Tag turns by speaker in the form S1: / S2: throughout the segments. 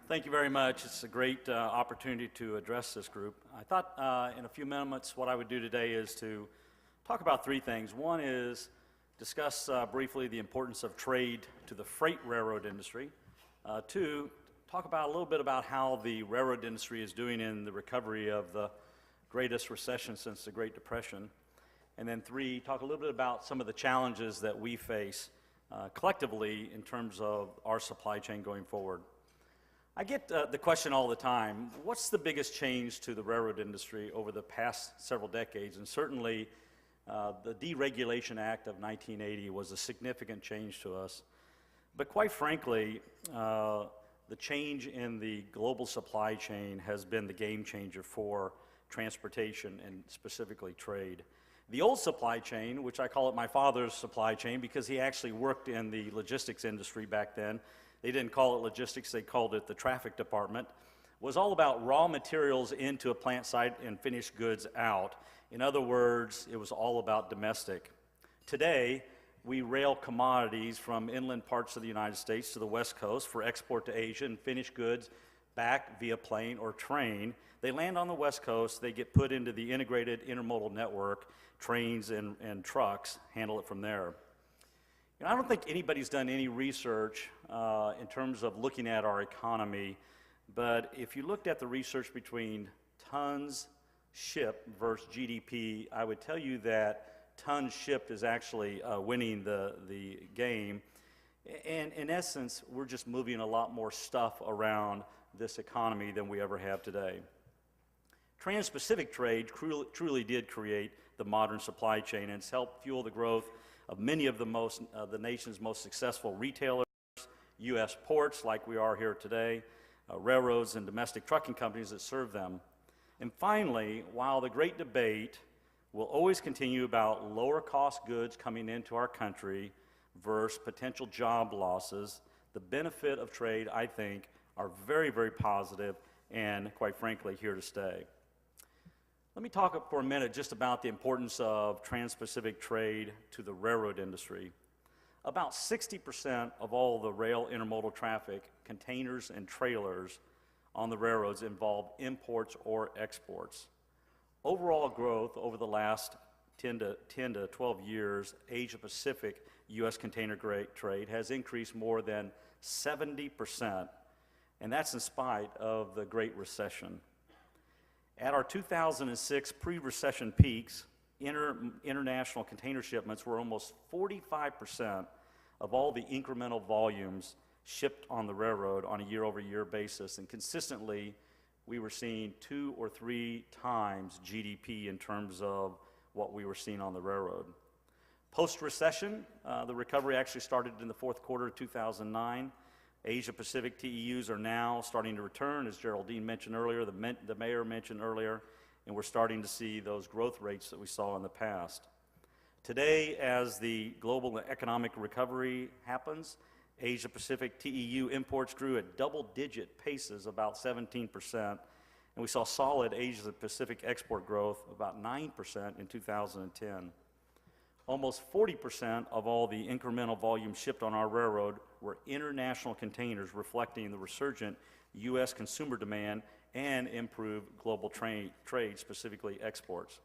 S1: Thank you very much. It's a great opportunity to address this group. I thought in a few moments what I would do today is to talk about three things. One is discuss briefly the importance of trade to the freight railroad industry. Two, talk about a little bit about how the railroad industry is doing in the recovery of the greatest recession since the Great Depression. And then three, talk a little bit about some of the challenges that we face collectively in terms of our supply chain going forward. I get the question all the time, what's the biggest change to the railroad industry over the past several decades? And certainly the Deregulation Act of 1980 was a significant change to us. But quite frankly, the change in the global supply chain has been the game changer for transportation and specifically trade. The old supply chain, which I call it my father's supply chain because he actually worked in the logistics industry back then, they didn't call it logistics, they called it the traffic department, was all about raw materials into a plant site and finished goods out. In other words, it was all about domestic. Today, we rail commodities from inland parts of the United States to the West Coast for export to Asia and finished goods back via plane or train. They land on the West Coast, they get put into the integrated intermodal network, trains and trucks handle it from there. I don't think anybody's done any research in terms of looking at our economy, but if you looked at the research between tons shipped versus GDP, I would tell you that tons shipped is actually winning the game. And in essence, we're just moving a lot more stuff around this economy than we ever have today. Trans-Pacific trade truly did create the modern supply chain, and it's helped fuel the growth of many of the nation's most successful retailers, U.S. ports like we are here today, railroads and domestic trucking companies that serve them. And finally, while the great debate will always continue about lower cost goods coming into our country versus potential job losses, the benefit of trade, I think, are very, very positive and, quite frankly, here to stay. Let me talk for a minute just about the importance of trans-Pacific trade to the railroad industry. About 60% of all the rail intermodal traffic, containers and trailers on the railroads involve imports or exports. Overall growth over the last 10 to 12 years, Asia-Pacific U.S. container trade has increased more than 70%, and that's in spite of the Great Recession. At our 2006 pre-recession peaks, international container shipments were almost 45% of all the incremental volumes shipped on the railroad on a year-over-year basis, and consistently we were seeing 2 or 3 times GDP in terms of what we were seeing on the railroad. Post-recession, the recovery actually started in the fourth quarter of 2009. Asia-Pacific TEUs are now starting to return, as Geraldine mentioned earlier, the mayor mentioned earlier, and we're starting to see those growth rates that we saw in the past. Today, as the global economic recovery happens, Asia-Pacific TEU imports grew at double-digit paces, about 17%, and we saw solid Asia-Pacific export growth, about 9% in 2010. Almost 40% of all the incremental volume shipped on our railroad were international containers, reflecting the resurgent U.S. consumer demand and improved global trade, specifically exports.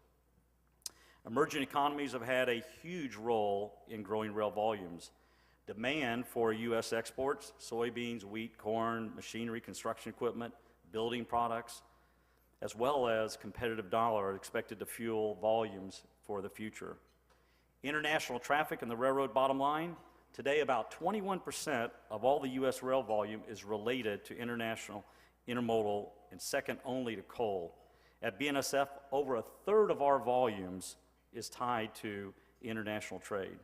S1: Emerging economies have had a huge role in growing rail volumes. Demand for U.S. exports, soybeans, wheat, corn, machinery, construction equipment, building products, as well as competitive dollar are expected to fuel volumes for the future. International traffic and the railroad bottom line, today about 21% of all the U.S. rail volume is related to international intermodal and second only to coal. At BNSF, over a third of our volumes is tied to international trade.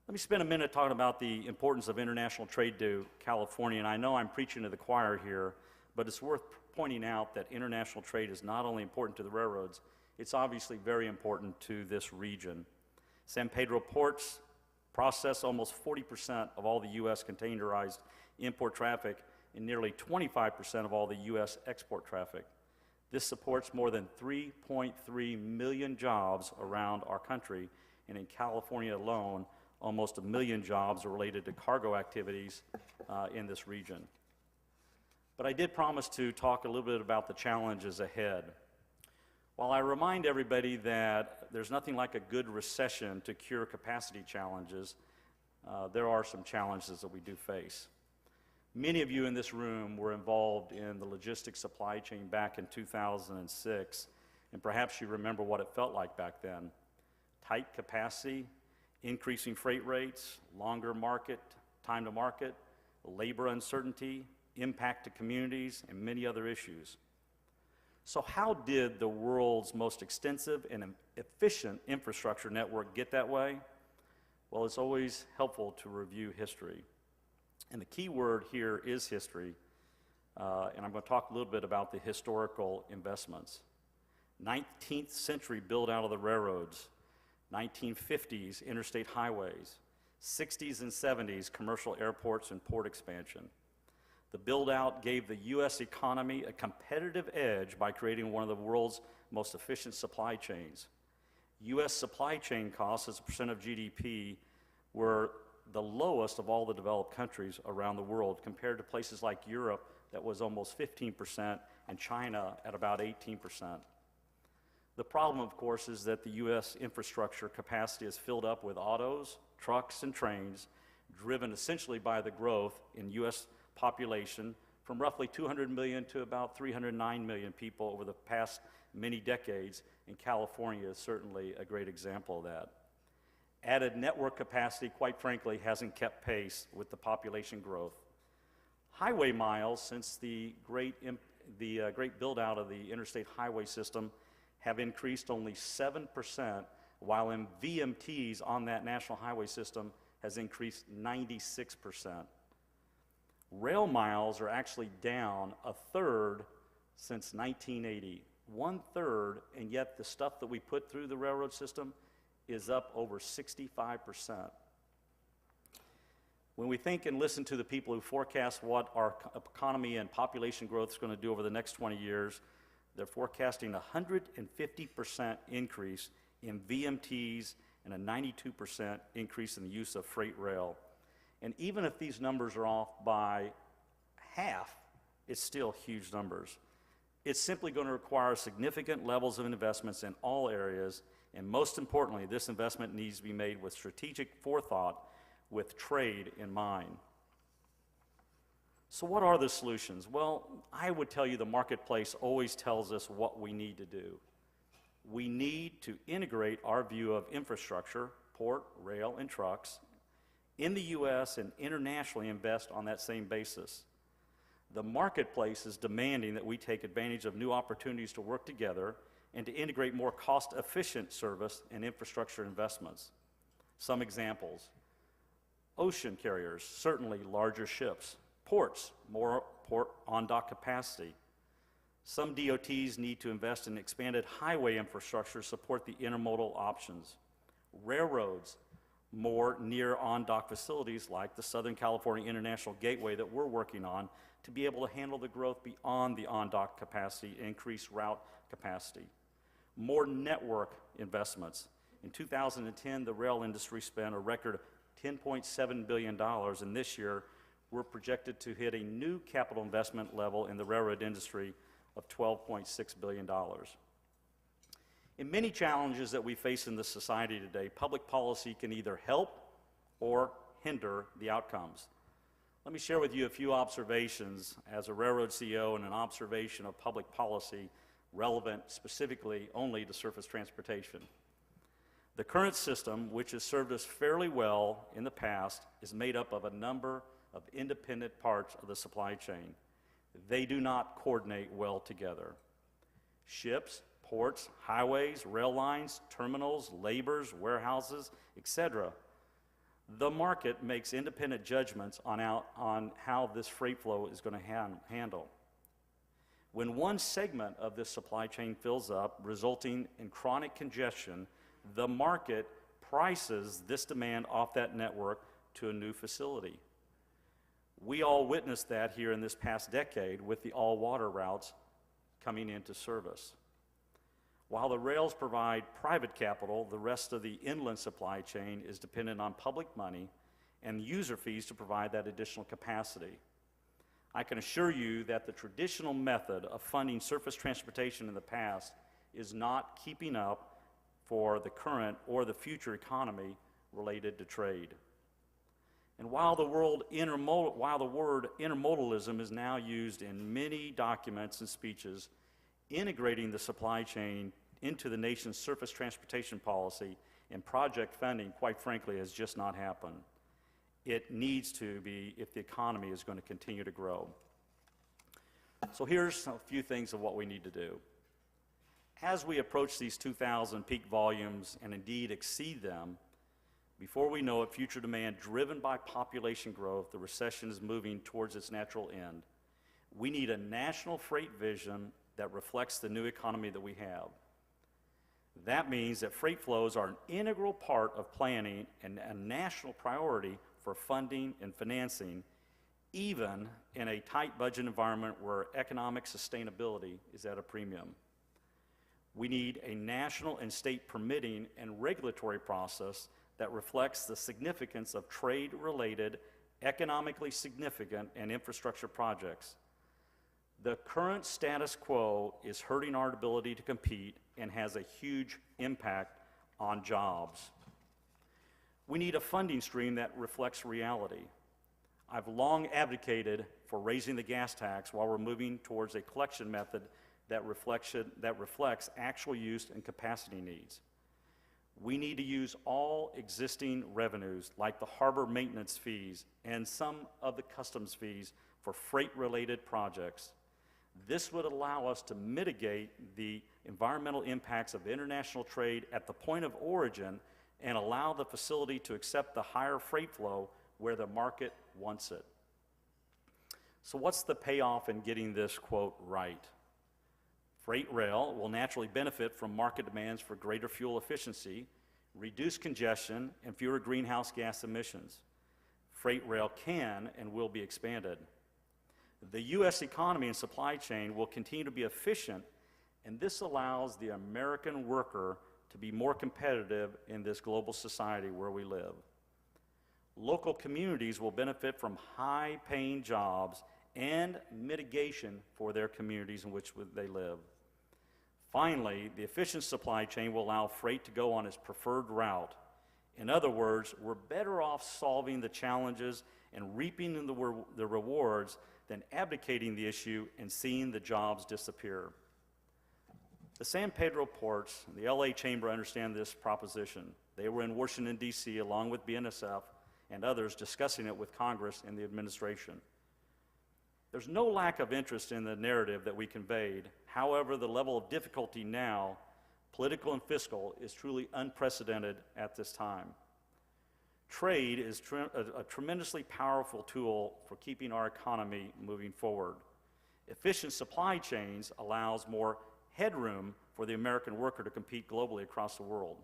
S1: Let me spend a minute talking about the importance of international trade to California, and I know I'm preaching to the choir here, but it's worth pointing out that international trade is not only important to the railroads, it's obviously very important to this region. San Pedro ports process almost 40% of all the U.S. containerized import traffic and nearly 25% of all the U.S. export traffic. This supports more than 3.3 million jobs around our country, and in California alone, almost 1 million jobs are related to cargo activities in this region. But I did promise to talk a little bit about the challenges ahead. While I remind everybody that there's nothing like a good recession to cure capacity challenges, there are some challenges that we do face. Many of you in this room were involved in the logistics supply chain back in 2006, and perhaps you remember what it felt like back then. Tight capacity, increasing freight rates, longer time to market, labor uncertainty, impact to communities, and many other issues. So how did the world's most extensive and efficient infrastructure network get that way? Well, it's always helpful to review history. And the key word here is history, and I'm going to talk a little bit about the historical investments. 19th century build out of the railroads, 1950s interstate highways, 60s and 70s commercial airports and port expansion. The build-out gave the U.S. economy a competitive edge by creating one of the world's most efficient supply chains. U.S. supply chain costs as a percent of GDP were the lowest of all the developed countries around the world, compared to places like Europe that was almost 15% and China at about 18%. The problem, of course, is that the U.S. infrastructure capacity is filled up with autos, trucks, and trains, driven essentially by the growth in U.S. population from roughly 200 million to about 309 million people over the past many decades, and California is certainly a great example of that. Added network capacity, quite frankly, hasn't kept pace with the population growth. Highway miles, since the great build-out of the interstate highway system, have increased only 7%, while in VMTs on that national highway system has increased 96%. Rail miles are actually down a third since 1980, 1/3, and yet the stuff that we put through the railroad system is up over 65%. When we think and listen to the people who forecast what our economy and population growth is going to do over the next 20 years, they're forecasting a 150% increase in VMTs and a 92% increase in the use of freight rail. And even if these numbers are off by half, it's still huge numbers. It's simply going to require significant levels of investments in all areas, and most importantly, this investment needs to be made with strategic forethought, with trade in mind. So what are the solutions? Well, I would tell you the marketplace always tells us what we need to do. We need to integrate our view of infrastructure, port, rail, and trucks, in the U.S. and internationally invest on that same basis. The marketplace is demanding that we take advantage of new opportunities to work together and to integrate more cost-efficient service and infrastructure investments. Some examples: ocean carriers, certainly larger ships; ports, more port on-dock capacity. Some DOTs need to invest in expanded highway infrastructure to support the intermodal options. Railroads, more near on-dock facilities like the Southern California International Gateway that we're working on to be able to handle the growth beyond the on-dock capacity and increase route capacity. More network investments. In 2010, the rail industry spent a record $10.7 billion, and this year we're projected to hit a new capital investment level in the railroad industry of $12.6 billion. In many challenges that we face in this society today, public policy can either help or hinder the outcomes. Let me share with you a few observations as a railroad CEO and an observation of public policy relevant specifically only to surface transportation. The current system, which has served us fairly well in the past, is made up of a number of independent parts of the supply chain. They do not coordinate well together. Ships, ports, highways, rail lines, terminals, labors, warehouses, etc. The market makes independent judgments on how this freight flow is going to handle. When one segment of this supply chain fills up, resulting in chronic congestion, the market prices this demand off that network to a new facility. We all witnessed that here in this past decade with the all-water routes coming into service. While the rails provide private capital, the rest of the inland supply chain is dependent on public money and user fees to provide that additional capacity. I can assure you that the traditional method of funding surface transportation in the past is not keeping up for the current or the future economy related to trade. And while the word intermodalism is now used in many documents and speeches, integrating the supply chain into the nation's surface transportation policy and project funding, quite frankly, has just not happened. It needs to be if the economy is going to continue to grow. So here's a few things of what we need to do. As we approach these 2,000 peak volumes and indeed exceed them, before we know it, future demand driven by population growth, the recession is moving towards its natural end. We need a national freight vision that reflects the new economy that we have. That means that freight flows are an integral part of planning and a national priority for funding and financing, even in a tight budget environment where economic sustainability is at a premium. We need a national and state permitting and regulatory process that reflects the significance of trade-related, economically significant, and infrastructure projects. The current status quo is hurting our ability to compete and has a huge impact on jobs. We need a funding stream that reflects reality. I've long advocated for raising the gas tax while we're moving towards a collection method that reflects actual use and capacity needs. We need to use all existing revenues, like the harbor maintenance fees and some of the customs fees for freight-related projects. This would allow us to mitigate the environmental impacts of international trade at the point of origin and allow the facility to accept the higher freight flow where the market wants it. So what's the payoff in getting this, quote, right? Freight rail will naturally benefit from market demands for greater fuel efficiency, reduced congestion, and fewer greenhouse gas emissions. Freight rail can and will be expanded. The U.S. economy and supply chain will continue to be efficient, and this allows the American worker to be more competitive in this global society where we live. Local communities will benefit from high-paying jobs and mitigation for their communities in which they live. Finally, the efficient supply chain will allow freight to go on its preferred route. In other words, we're better off solving the challenges and reaping the rewards than abdicating the issue and seeing the jobs disappear. The San Pedro ports and the LA Chamber understand this proposition. They were in Washington, D.C., along with BNSF and others, discussing it with Congress and the administration. There's no lack of interest in the narrative that we conveyed. However, the level of difficulty now, political and fiscal, is truly unprecedented at this time. Trade is a tremendously powerful tool for keeping our economy moving forward. Efficient supply chains allows more headroom for the American worker to compete globally across the world.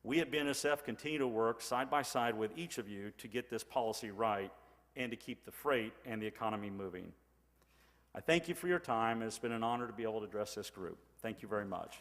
S1: We at BNSF continue to work side by side with each of you to get this policy right and to keep the freight and the economy moving. I thank you for your time, and it's been an honor to be able to address this group. Thank you very much.